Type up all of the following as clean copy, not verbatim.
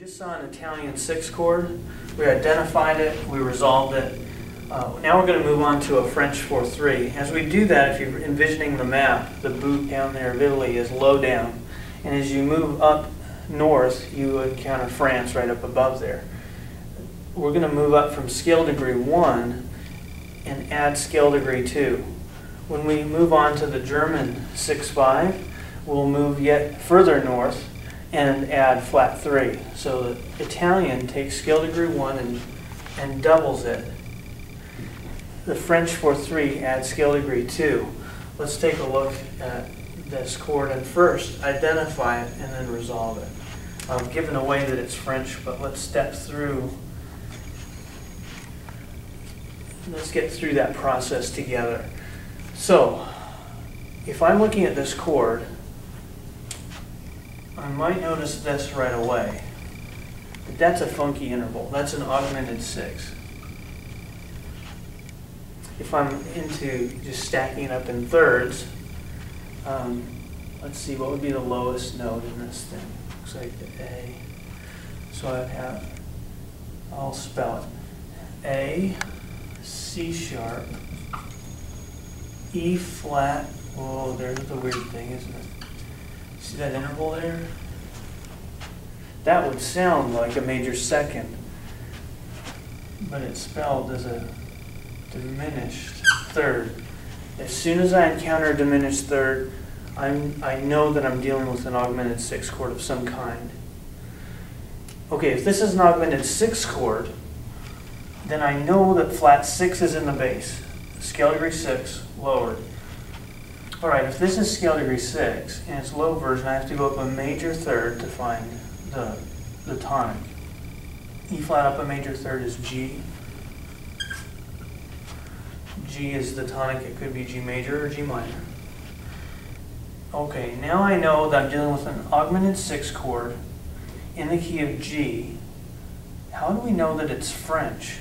just saw an Italian 6 chord. We identified it, we resolved it. Now we're going to move on to a French 4/3. As we do that, if you're envisioning the map, the boot down there of Italy is low down. And as you move up north, you encounter France right up above there. We're going to move up from scale degree 1 and add scale degree 2. When we move on to the German 6/5, we'll move yet further north and add flat 3. So the Italian takes scale degree 1 and doubles it. The French 4/3 adds scale degree 2. Let's take a look at this chord and first identify it and then resolve it. I've given away that it's French, but let's step through. Let's get through that process together. So, if I'm looking at this chord, I might notice this right away. But that's a funky interval. That's an augmented 6. If I'm into just stacking it up in thirds, let's see, what would be the lowest note in this thing? Looks like the A. So I'll spell it. A, C sharp, E flat. Oh, there's the weird thing, isn't it? See that interval there? That would sound like a major second, but it's spelled as a diminished third. As soon as I encounter a diminished third, I know that I'm dealing with an augmented 6 chord of some kind. Okay, if this is an augmented 6 chord, then I know that flat 6 is in the bass. Scale degree 6, lowered. Alright, if this is scale degree 6 and it's low version, I have to go up a major third to find the tonic. E flat up a major third is G. G is the tonic. It could be G major or G minor. Okay, now I know that I'm dealing with an augmented 6 chord in the key of G. How do we know that it's French?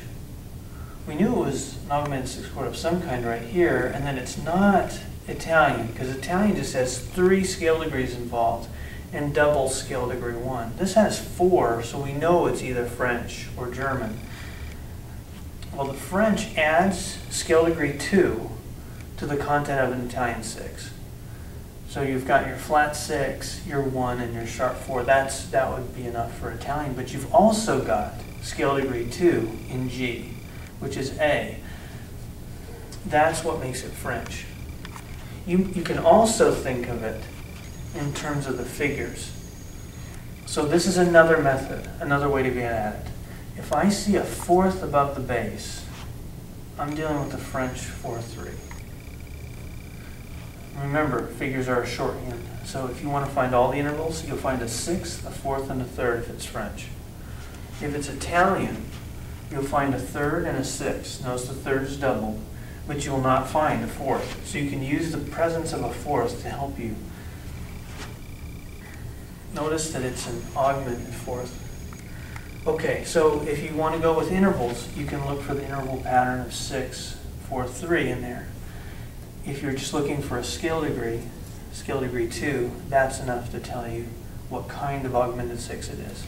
We knew it was an augmented 6 chord of some kind right here, and then it's not Italian, because Italian just has 3 scale degrees involved and double scale degree 1. This has 4, so we know it's either French or German. Well, the French adds scale degree 2 to the content of an Italian 6. So you've got your flat 6, your 1, and your sharp 4. That would be enough for Italian, but you've also got scale degree 2 in G, which is A. That's what makes it French. You can also think of it in terms of the figures. So this is another method, another way to get at it. If I see a 4th above the bass, I'm dealing with the French 4/3. Remember, figures are a shorthand. So if you want to find all the intervals, you'll find a 6th, a 4th, and a 3rd if it's French. If it's Italian, you'll find a 3rd and a 6th. Notice the 3rd is doubled, but you will not find a 4th. So you can use the presence of a 4th to help you. Notice that it's an augmented 4th. Okay, so if you want to go with intervals, you can look for the interval pattern of 6, 4, 3 in there. If you're just looking for a scale degree 2, that's enough to tell you what kind of augmented 6 it is.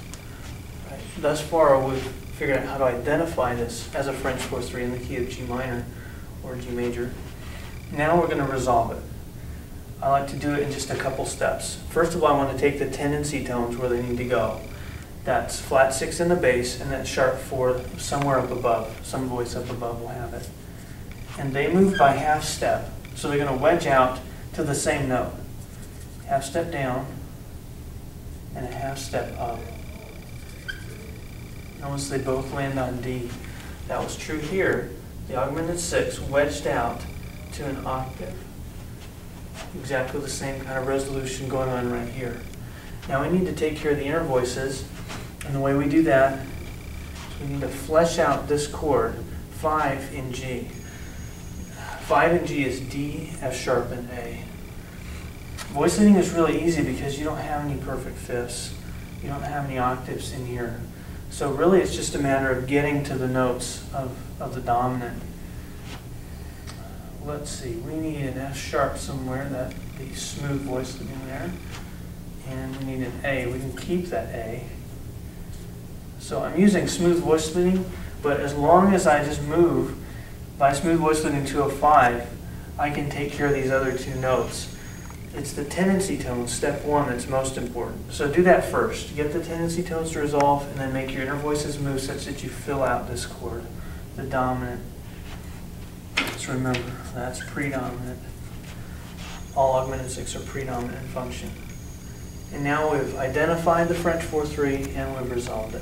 Right. Thus far, we've figured out how to identify this as a French 4/3 in the key of G minor or G major. Now we're going to resolve it. I like to do it in just a couple steps. First of all, I want to take the tendency tones where they need to go. That's flat 6 in the bass and that sharp 4 somewhere up above. Some voice up above will have it. And they move by half step. So they're going to wedge out to the same note. Half step down and a half step up. Notice they both land on D. That was true here. The augmented 6 wedged out to an octave. Exactly the same kind of resolution going on right here. Now we need to take care of the inner voices, and the way we do that is we need to flesh out this chord, 5 in G. 5 in G is D, F sharp, and A. Voice leading is really easy because you don't have any perfect fifths. You don't have any octaves in here. So really it's just a matter of getting to the notes of the dominant. Let's see, we need an F sharp somewhere, that the smooth voice leading there. And we need an A. We can keep that A. So I'm using smooth voice splitting, but as long as I just move by smooth voice splitting 205, I can take care of these other two notes. It's the tendency tones, step one, that's most important. So do that first. Get the tendency tones to resolve, and then make your inner voices move such that you fill out this chord, the dominant. Just remember, that's predominant. All augmented 6 are predominant in function. And now we've identified the French 4-3 and we've resolved it.